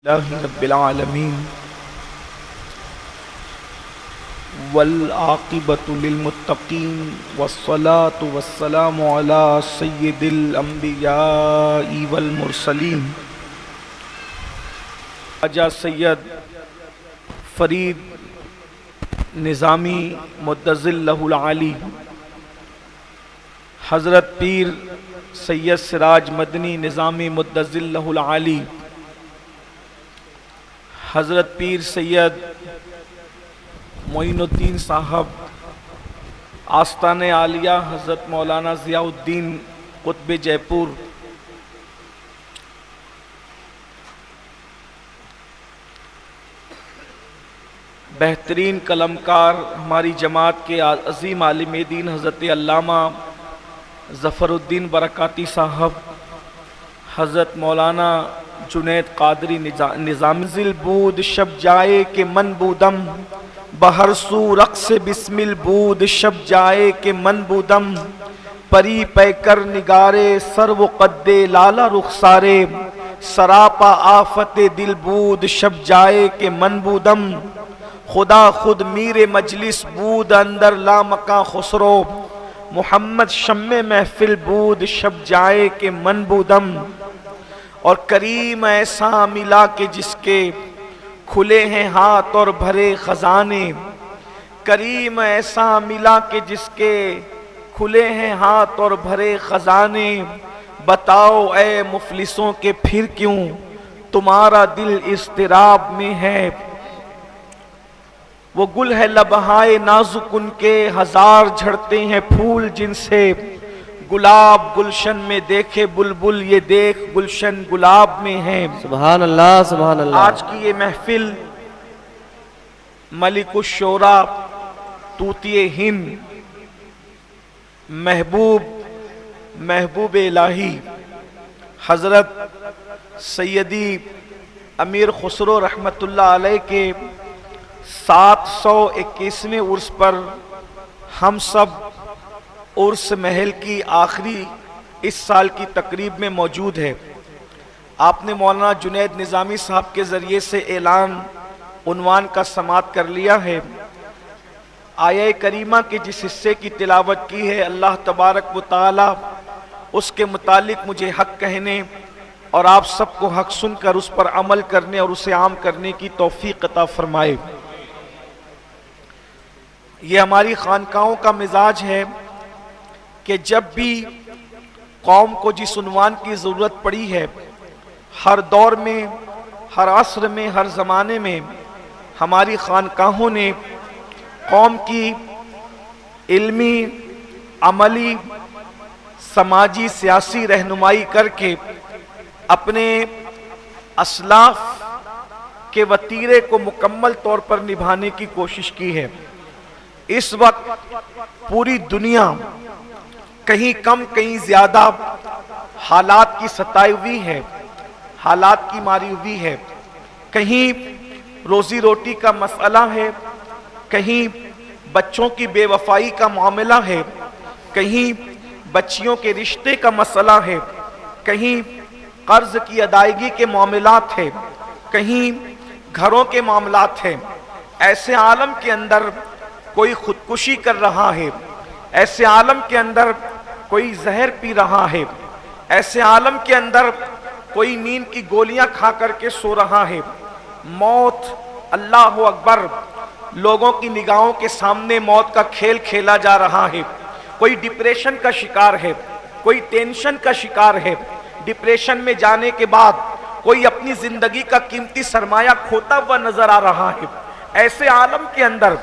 لله رب العالمين والعاقبة للمتقين والصلاة والسلام على سيد الأنبياء والمرسلين خواجہ سید فرید نظامی مدظل لہ العالی، حضرت پیر سید سراج مدنی نظامی مدظل لہ العالی، حضرت پیر سید معین الدین صاحب آستان عالیہ حضرت مولانا ضیاء الدین قطب جے پور، بہترین قلمکار ہماری جماعت کے عظیم عالم دین حضرت علامہ ظفر الدین برکاتی صاحب، حضرت مولانا جنید قادری نظامی ذل بود شب جائے کہ من بودم، بہر سو رقص بسم البود شب جائے کہ من بودم، پری پیکر نگارے سر و قد لالا رخسارے، سراپا آفت دل بود شب جائے کہ من بودم، خدا خود میر مجلس بود اندر لامکاں خسرو، محمد شمع محفل بود شب جائے کہ من بودم، اور کریم ایسا ملا کہ جس کے کھلے ہیں ہاتھ اور بھرے خزانے، کریم ایسا ملا کہ جس کے کھلے ہیں ہاتھ اور بھرے خزانے، بتاؤ اے مفلسوں کہ پھر کیوں تمہارا دل اضطراب میں ہے، وہ گل ہے لبہائے نازک ان کے ہزار جھڑتے ہیں پھول جن سے، گلاب گلشن میں دیکھے بلبل یہ دیکھ گلشن گلاب میں ہے۔ سبحان اللہ سبحان اللہ۔ آج کی یہ محفل ملک الشعراء طوطی ہند محبوب الہی حضرت سیدی امیر خسرو رحمت اللہ علیہ کے 721ویں عرس پر ہم سب عرس محل کی آخری اس سال کی تقریب میں موجود ہے۔ آپ نے مولانا جنید نظامی صاحب کے ذریعے سے اعلان عنوان کا سماعت کر لیا ہے۔ آیہ کریمہ کے جس حصے کی تلاوت کی ہے، اللہ تبارک و تعالی اس کے متعلق مجھے حق کہنے اور آپ سب کو حق سن کر اس پر عمل کرنے اور اسے عام کرنے کی توفیق عطا فرمائے۔ یہ ہماری خانقاہوں کا مزاج ہے کہ جب بھی قوم کو جس عنوان کی ضرورت پڑی ہے، ہر دور میں، ہر عصر میں، ہر زمانے میں ہماری خانقاہوں نے قوم کی علمی، عملی، سماجی، سیاسی رہنمائی کر کے اپنے اسلاف کے وتیرے کو مکمل طور پر نبھانے کی کوشش کی ہے۔ اس وقت پوری دنیا کہیں کم کہیں زیادہ حالات کی ستائی ہوئی ہے، حالات کی ماری ہوئی ہے، کہیں روزی روٹی کا مسئلہ ہے، کہیں بچوں کی بے وفائی کا معاملہ ہے، کہیں بچیوں کے رشتے کا مسئلہ ہے، کہیں قرض کی ادائیگی کے معاملات ہیں، کہیں گھروں کے معاملات ہیں۔ ایسے عالم کے اندر کوئی خودکشی کر رہا ہے، ایسے عالم کے اندر کوئی زہر پی رہا ہے، ایسے عالم کے اندر کوئی نیند کی گولیاں کھا کر کے سو رہا ہے۔ موت، اللہ اکبر، لوگوں کی نگاہوں کے سامنے موت کا کھیل کھیلا جا رہا ہے۔ کوئی ڈپریشن کا شکار ہے، کوئی ٹینشن کا شکار ہے، ڈپریشن میں جانے کے بعد کوئی اپنی زندگی کا قیمتی سرمایہ کھوتا ہوا نظر آ رہا ہے۔ ایسے عالم کے اندر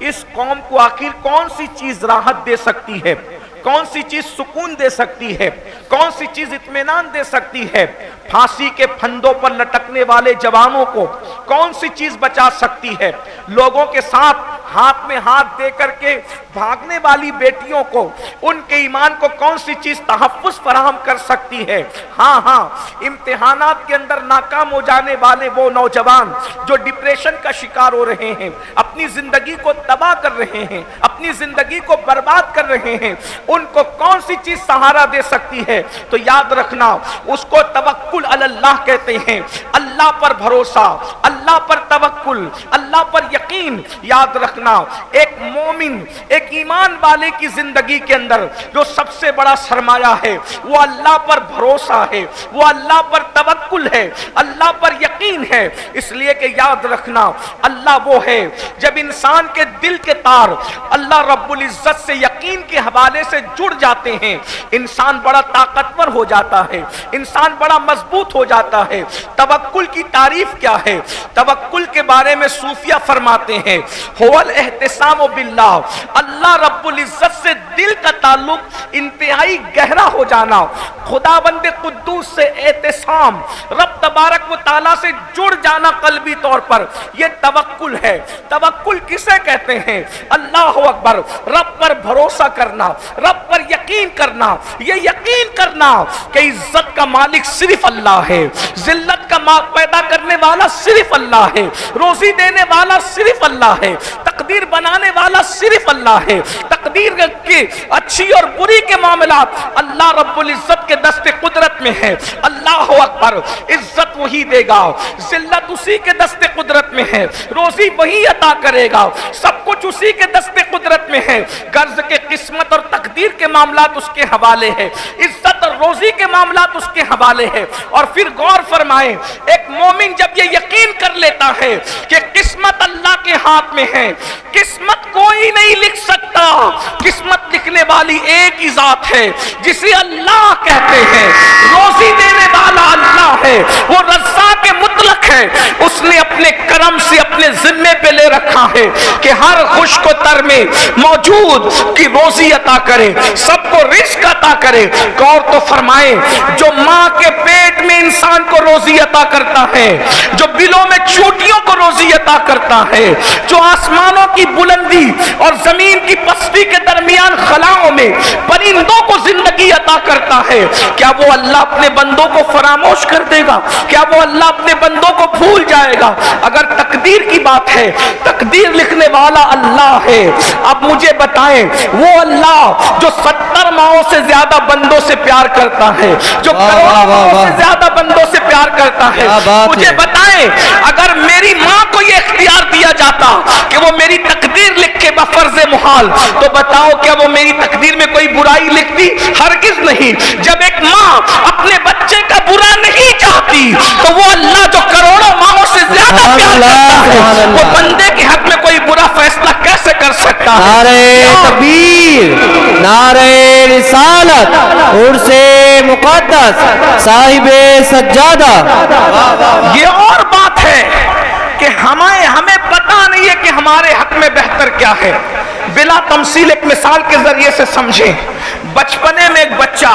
اس قوم کو آخر کون سی چیز راحت دے سکتی ہے، کون سی چیز سکون دے سکتی ہے، کون سی چیز اطمینان دے سکتی ہے؟ پھانسی کے پھندوں پر لٹکنے والے جوانوں کو کون سی چیز بچا سکتی ہے؟ لوگوں کے ساتھ ہاتھ میں ہاتھ دے کر کے بھاگنے والی بیٹیوں کو، ان کے ایمان کو کون سی چیز تحفظ فراہم کر سکتی ہے؟ ہاں ہاں، امتحانات کے اندر ناکام ہو جانے والے وہ نوجوان جو ڈپریشن کا شکار ہو رہے ہیں، اپنی زندگی کو تباہ کر رہے ہیں، اپنی زندگی کو برباد کر رہے ہیں، ان کو کون سی چیز سہارا دے سکتی ہے؟ تو یاد رکھنا، اس کو توکل علی اللہ کہتے ہیں، اللہ پر بھروسہ، اللہ پر توکل، اللہ پر یقین۔ یاد رکھنا، ایک مومن، ایک ایمان والے کی زندگی کے اندر جو سب سے بڑا سرمایہ ہے وہ اللہ پر بھروسہ ہے، وہ اللہ پر توکل ہے، اللہ پر یقین ہے۔ اس لیے کہ یاد رکھنا، اللہ وہ ہے جب انسان کے دل کے تار اللہ رب العزت سے یقین کے حوالے سے جڑ جاتے ہیں، انسان بڑا طاقتور ہو جاتا ہے، انسان بڑا مضبوط ہو جاتا ہے۔ توکل کی تعریف کیا ہے؟ توکل کے بارے میں صوفیہ فرماتے ہیں، هو الاحتسام باللہ، اللہ رب العزت سے دل کا تعلق انتہائی گہرا ہو جانا، خداوند قدوس سے احتسام، رب تبارک و تعالیٰ سے جڑ جانا قلبی طور پر، یہ توکل ہے۔ توکل کسے کہتے ہیں؟ اللہ اکبر، رب پر بھروسہ کرنا، رب پر یقین کرنا، یہ یقین کرنا کہ عزت کا مالک صرف اللہ ہے، ذلت کا پیدا کرنے والا صرف اللہ ہے، روزی دینے والا صرف اللہ ہے، تقدیر بنانے والا صرف اللہ ہے، تقدیر کی اچھی اور بری کے معاملات اللہ رب العزت کے دست قدرت میں ہے۔ اللہ اکبر، عزت وہی دے گا، ذلت اسی کے دست قدرت میں ہے، روزی وہی عطا کرے گا، سب کچھ اسی کے دست قدرت میں ہے۔ قرض کے قسمت اور تقدیر کے معاملات اس کے حوالے ہے، عزت اور روزی کے معاملات اس کے حوالے ہے۔ اور پھر غور فرمائیں، ایک مومن جب یہ یقین کر لیتا ہے کہ قسمت اللہ کے ہاتھ میں ہے، قسمت کوئی نہیں لکھ سکتا، قسمت لکھنے والی ایک ہی ذات ہے جسے اللہ کہتے ہیں، روزی دینے والا اللہ ہے، وہ رزاق مطلق ہے، اس نے اپنے کرم سے اپنے ذمے پہ لے رکھا ہے کہ ہر خشک و تر میں موجود کی روزی عطا کرے، سب کو رزق عطا کرے۔ غور تو فرمائیں، جو ماں کے پیٹ میں انسان کو روزی عطا کرتا ہے، جو بلوں میں چوٹیوں کو روزی عطا کرتا ہے، جو آسمانوں کی بلندی اور زمین کی پستی کے درمیان خلاؤں میں پرندوں کو زندگی عطا کرتا ہے، کیا وہ اللہ اپنے بندوں کو فراموش کر دے گا؟ کیا وہ اللہ اپنے بندوں کو بھول جائے گا؟ اگر تقدیر کی بات ہے، تقدیر لکھنے والا اللہ ہے۔ اب مجھے بتائیں، وہ اللہ جو 70 ماؤں سے زیادہ بندوں سے پیار کرتا ہے، جو کروڑوں ماؤں سے زیادہ بندوں سے پیار کرتا ہے، مجھے بتائیں اگر میری ماں کو یہ اختیار دیا جاتا کہ وہ میری تقدیر لکھے بفرض محال، تو بتاؤ کیا وہ میری تقدیر میں کوئی برائی لکھتی؟ ہرگز نہیں۔ جب ایک ماں اپنے بچے کا برا نہیں چاہتی تو وہ اللہ جو کروڑوں ماؤں سے زیادہ پیار کرتا ہے، وہ بندے کے حق میں کوئی برا فیصلہ کیسے کر سکتا ہے؟ نعرہ تکبیر، نعرہ رسالت، عرس مقدس، صاحب سجادہ۔ یہ اور بات ہے کہ ہمیں پتہ نہیں ہے کہ ہمارے حق میں بہتر کیا ہے۔ بلا تمثیل ایک مثال کے ذریعے سے سمجھیں، بچپنے میں ایک بچہ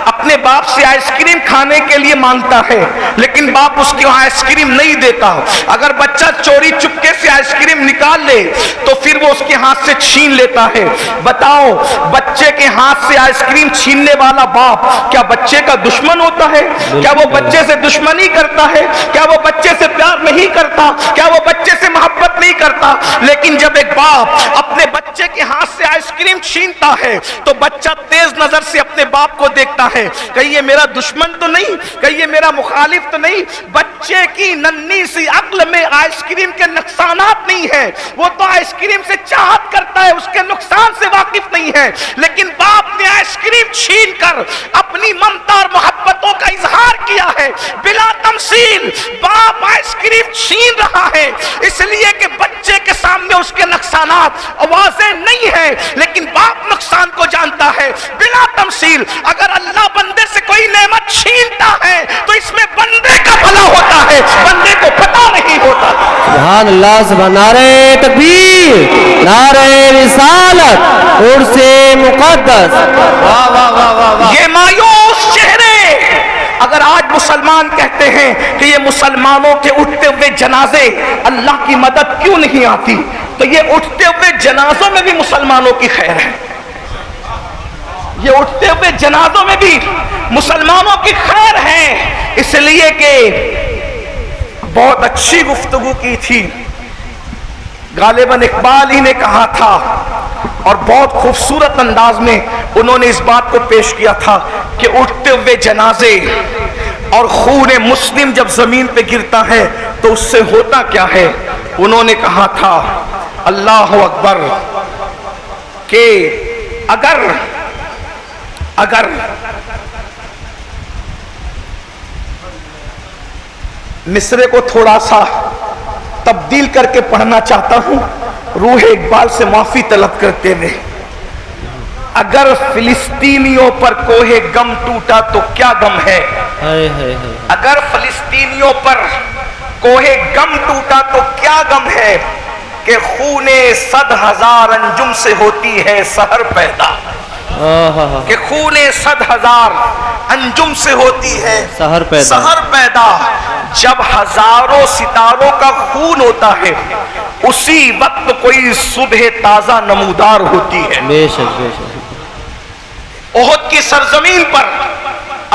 اپنے باپ سے آئس کریم کھانے کے لیے مانگتا ہے، لیکن باپ اس کو آئس کریم نہیں دیتا۔ اگر بچہ چوری چپکے سے آئس کریم نکال لے تو پھر وہ اس کے ہاتھ سے چھین لیتا ہے۔ بتاؤ، بچے کے ہاتھ سے آئس کریم چھیننے والا باپ کیا بچے کا دشمن ہوتا ہے؟ کیا وہ بچے سے دشمنی کرتا ہے؟ کیا وہ بچے سے پیار نہیں کرتا؟ کیا وہ بچے سے محبت نہیں کرتا؟ لیکن جب ایک باپ اپنے بچے کے ہاتھ سے آئس کریم چھینتا ہے تو بچہ تیز نظر سے اپنے باپ کو دیکھتا ہے، کہیں یہ میرا دشمن تو نہیں، کہیں یہ میرا مخالف تو نہیں۔ بچے کی ننھی سی عقل میں آئس کریم کے نقصانات نہیں ہیں، وہ تو آئس کریم سے چاہت کرتا ہے، اس کے نقصان سے واقف نہیں ہے۔ لیکن باپ نے آئس کریم چھین کر اپنی ممتا اور محبتوں کا اظہار کیا ہے۔ بلا تمثیل باپ آئس کریم چھین رہا ہے اس لیے کہ بچے کے سامنے اس کے نقصانات واضح نہیں ہے، لیکن باپ نقصان کو جانتا ہے۔ بلا تمثیل اگر اللہ بندے سے کوئی نعمت چھینتا ہے تو اس میں بندے کا بھلا ہوتا ہے، بندے کو پتہ نہیں ہوتا۔ سبحان اللہ، سبحان، نعرہ تکبیر، نعرہ رسالت، عرس مقدس۔ یہ مایوس چہرے اگر آج مسلمان کہتے ہیں کہ یہ مسلمانوں کے اٹھتے ہوئے جنازے اللہ کی مدد کیوں نہیں آتی، تو یہ اٹھتے ہوئے جنازوں میں بھی مسلمانوں کی خیر ہے، یہ اٹھتے ہوئے جنازوں میں بھی مسلمانوں کی خیر ہے، اس لیے کہ بہت اچھی گفتگو کی تھی، غالباً اقبال ہی نے کہا تھا، اور بہت خوبصورت انداز میں انہوں نے اس بات کو پیش کیا تھا کہ اٹھتے ہوئے جنازے اور خون مسلم جب زمین پہ گرتا ہے تو اس سے ہوتا کیا ہے۔ انہوں نے کہا تھا اللہ اکبر کہ اگر مصرے کو تھوڑا سا تبدیل کر کے پڑھنا چاہتا ہوں روح اقبال سے معافی طلب کرتے ہوئے، اگر فلسطینیوں پر کوہ غم ٹوٹا تو کیا غم ہے، اگر فلسطینیوں پر کوہ غم ٹوٹا تو کیا غم ہے کہ خون 100,000 انجم سے ہوتی ہے سحر پیدا، کہ خون 100,000 انجم سے ہوتی ہے سحر پیدا، جب ہزاروں ستاروں کا خون ہوتا ہے اسی وقت کوئی صبح تازہ نمودار ہوتی ہے۔ بے شک بے شک۔ احد کی سرزمین پر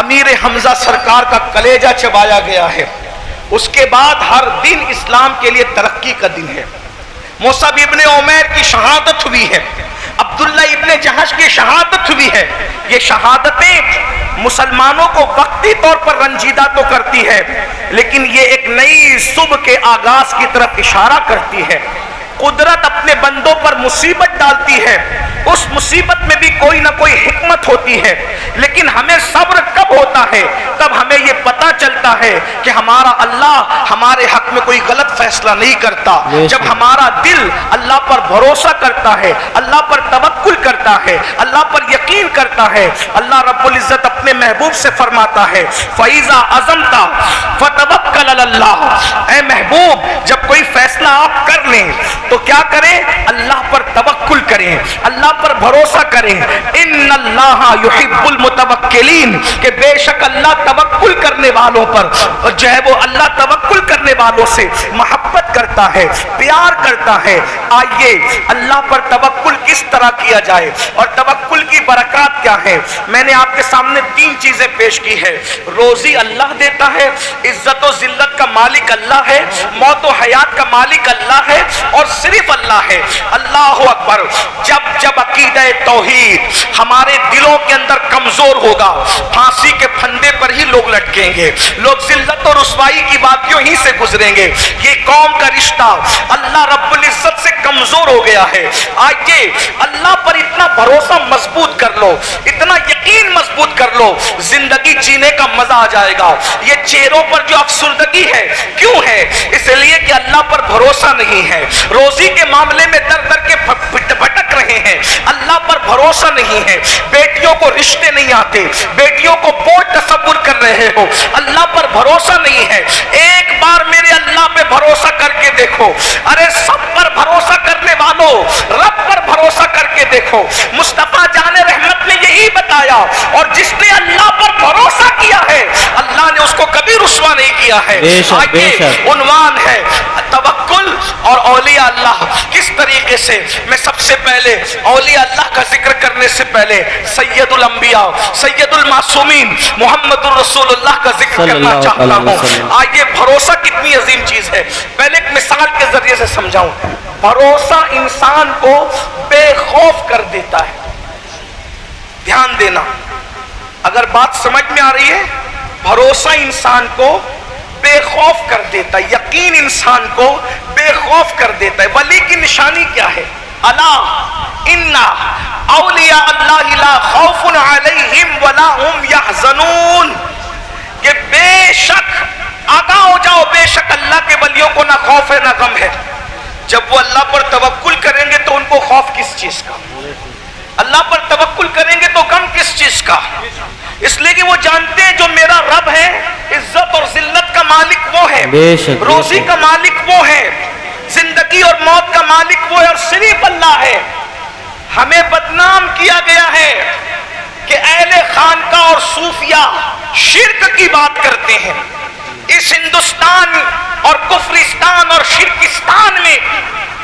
امیر حمزہ سرکار کا کلیجہ چبایا گیا ہے، اس کے بعد ہر دن اسلام کے لیے ترقی کا دن ہے۔ مصعب ابن عمیر کی شہادت ہوئی ہے، عبداللہ ابن جہش کی شہادت ہوئی ہے۔ یہ شہادتیں مسلمانوں کو وقتی طور پر رنجیدہ تو کرتی ہے، لیکن یہ ایک نئی صبح کے آغاز کی طرف اشارہ کرتی ہے۔ قدرت اپنے بندوں پر مصیبت ڈالتی ہے، اس مصیبت میں بھی کوئی نہ کوئی حکمت ہوتی ہے، لیکن ہمیں صبر کب ہوتا ہے؟ تب ہمیں یہ پتا چلتا ہے کہ ہمارا اللہ ہمارے حق میں کوئی غلط فیصلہ نہیں کرتا، جب ہمارا دل اللہ پر بھروسہ کرتا ہے، اللہ پر توکل کرتا ہے، اللہ پر یقین کرتا ہے۔ اللہ رب العزت اپنے محبوب سے فرماتا ہے فَإِذَا عَزَمْتَ فَتَوَكَّلْ عَلَى اللَّهِ، اے محبوب جب کوئی فیصلہ آپ کر لیں تو کیا کریں؟ اللہ پر توکل کریں، اللہ پر بھروسہ کریں۔ ان اللہ یحب المتوکلین، کہ بے شک اللہ توکل کرنے والوں پر جو ہے وہ اللہ توکل کرنے والوں سے محبت کرتا ہے، پیار کرتا ہے۔ آئیے اللہ پر توکل کس طرح کیا جائے اور توکل کی برکات کیا ہے؟ میں نے آپ کے سامنے 3 چیزیں پیش کی ہے۔ روزی اللہ دیتا ہے، عزت و ذلت کا مالک اللہ ہے، موت و حیات کا مالک اللہ ہے، اور صرف اللہ ہے۔ اللہ اکبر۔ جب عقیدہ توحید ہمارے دلوں کے اندر کمزور ہوگا، پھانسی کے پھندے پر ہی لوگ لٹکیں گے، لوگ ذلت اور رسوائی کی وادیوں ہی سے گزریں گے۔ یہ قوم کا رشتہ اللہ رب العزت سے کمزور ہو گیا ہے۔ آئیے اللہ پر اتنا بھروسہ مضبوط کر لو، اتنا یقین مضبوط کر لو، زندگی جینے کا مزہ آ جائے گا۔ یہ چہروں پر جو افسردگی ہے کیوں ہے؟ اس لیے کہ اللہ پر بھروسہ نہیں ہے، روزی کے معاملے میں در در کے بھٹک رہے ہیں، اللہ پر بھروسہ نہیں ہے، بیٹیوں کو رشتے نہیں آتے، بیٹیوں کو بوجھ تصور کر رہے ہو، اللہ پر بھروسہ نہیں ہے۔ ایک بار میرے اللہ پہ بھروسہ کر کے دیکھو، ارے سب پر بھروسہ کرنے والوں رب پر بھروسہ کر کے دیکھو۔ مصطفیٰ جان رحمت نے یہی بتایا، اور جس نے اللہ پر بھروسہ کیا ہے اللہ نے اس کو کبھی رسوا نہیں کیا ہے۔ آئیے عنوان ہے توکل اور اولیاء اللہ کس طریقے سے۔ میں سب سے پہلے اولیاء اللہ کا ذکر کرنے سے پہلے سید الانبیاء سید المعصومین محمد الرسول اللہ کا ذکر کرنا چاہتا ہوں۔ آئیے بھروسہ کتنی عظیم چیز ہے، پہلے ایک مثال کے ذریعے سے سمجھاؤں۔ بھروسہ انسان کو بے خوف کر دیتا ہے۔ دھیان دینا، اگر بات سمجھ میں آ رہی ہے، بھروسہ انسان کو بے خوف کر دیتا ہے، یقین انسان کو بے خوف کر دیتا ہے۔ ولی کی نشانی کیا ہے؟ الا ان اولیاء اللہ لا خوف علیہم ولا هم یحزنون، کہ بے شک آگاہ ہو جاؤ، بے شک اللہ کے ولیوں کو نہ خوف ہے نہ غم ہے۔ جب وہ اللہ پر توکل کریں گے تو ان کو خوف کس چیز کا؟ اللہ پر توکل کریں گے تو غم کس چیز کا؟ اس لیے کہ وہ جانتے ہیں جو میرا رب ہے، عزت اور ذلت کا مالک وہ ہے، روزی کا مالک وہ ہے، زندگی اور موت کا مالک وہ ہے، اور صرف اللہ ہے۔ ہمیں بدنام کیا گیا ہے کہ اہل خانقاہ اور صوفیہ شرک کی بات کرتے ہیں. اس ہندوستان اور کفرستان اور شرکستان میں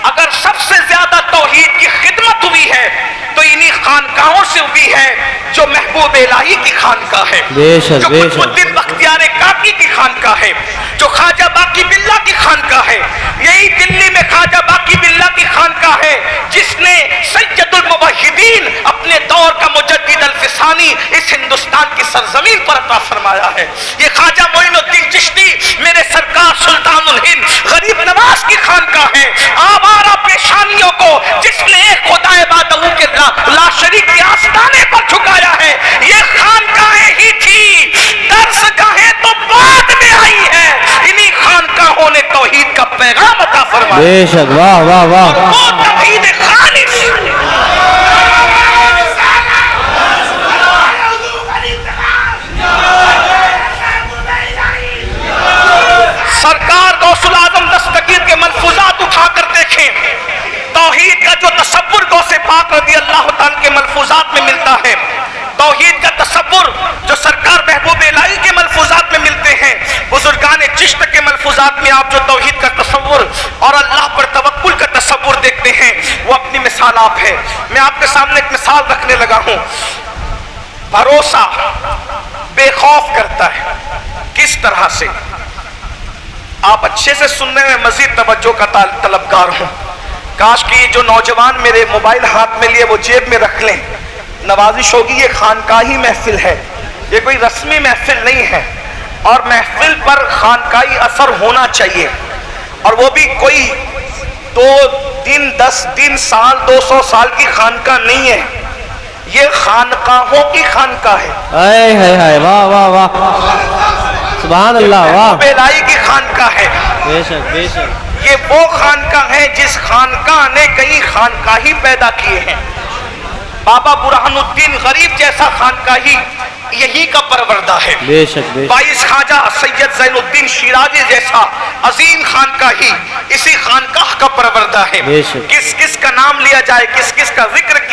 اگر سب سے زیادہ توحید کی خدمت ہوئی ہے تو انہی خانقاہوں سے ہوئی ہے جو محبوب الہی کی خانقاہ ہے, جو قطب الدین بختیار کاکی کی خانقاہ ہے, جو خواجہ باقی باللہ کی خانقاہ ہے. یہی دلی میں خواجہ باقی باللہ کی خانقاہ ہے جس نے سید الموحدین اپنے دور کا مجدد الفسانی اس ہندوستان کی سرزمین پر عطا فرمایا ہے. یہ خواجہ معین الدین چشتی میرے سرکار سلطان الہند غریب نواز کی خانقاہ ہے. آوارہ پیشانیوں کو جس نے ایک خدا بادہ کے لا شریک کے آستانے پر جھکایا ہے, یہ خانقاہیں ہی تھی. درس گاہیں تو بعد میں آئی ہے. انہی خانقاہوں نے توحید کا پیغام عطا فرمایا. بے شک, واہ واہ واہ. وہ توحید خالص سرکار غوث العظم دستگیر کے ملفوظات اٹھا کر دیکھیں. توحید کا جو تصور غوث پاک رضی اللہ تعالیٰ کے ملفوظات میں ملتا ہے, توحید کا تصور جو سرکار محبوب الہی کے ملفوظات میں ملتے ہیں, بزرگان چشت کے ملفوظات میں آپ جو توحید کا تصور اور اللہ پر توکل کا تصور دیکھتے ہیں وہ اپنی مثال آپ ہے. میں آپ کے سامنے ایک مثال رکھنے لگا ہوں. بھروسہ بے خوف کرتا ہے. کس طرح سے؟ آپ اچھے سے سننے میں مزید توجہ کا طلبگار ہوں. کاش کہ یہ جو نوجوان میرے موبائل ہاتھ میں لیے وہ جیب میں رکھ لیں. نوازش ہوگی, یہ خانقاہی محفل ہے, یہ کوئی رسمی محفل نہیں ہے, اور محفل پر خانقاہی اثر ہونا چاہیے, اور وہ بھی کوئی 2 دن 10 دن سال 200 سال کی خانقاہ نہیں ہے. یہ خانقاہوں کی خانقاہ ہے. اے ہے ہے, واہ واہ واہ, سبحان اللہ, واہ. محبوب الہی کی خانقاہ ہے. بے شک بے شک. یہ وہ خانقاہ ہے جس خانقاہ نے کئی خانقاہی پیدا کیے ہیں. بابا برہان الدین غریب جیسا خانقاہی یہی کا پروردہ ہے. بے شک بے شک. 22 خواجہ سید زین الدین شیرازی جیسا عظیم خانقاہی اسی خانقاہ کا پروردہ ہے. بے شک. کس کس کا نام لیا جائے, کس کس کا ذکر کیا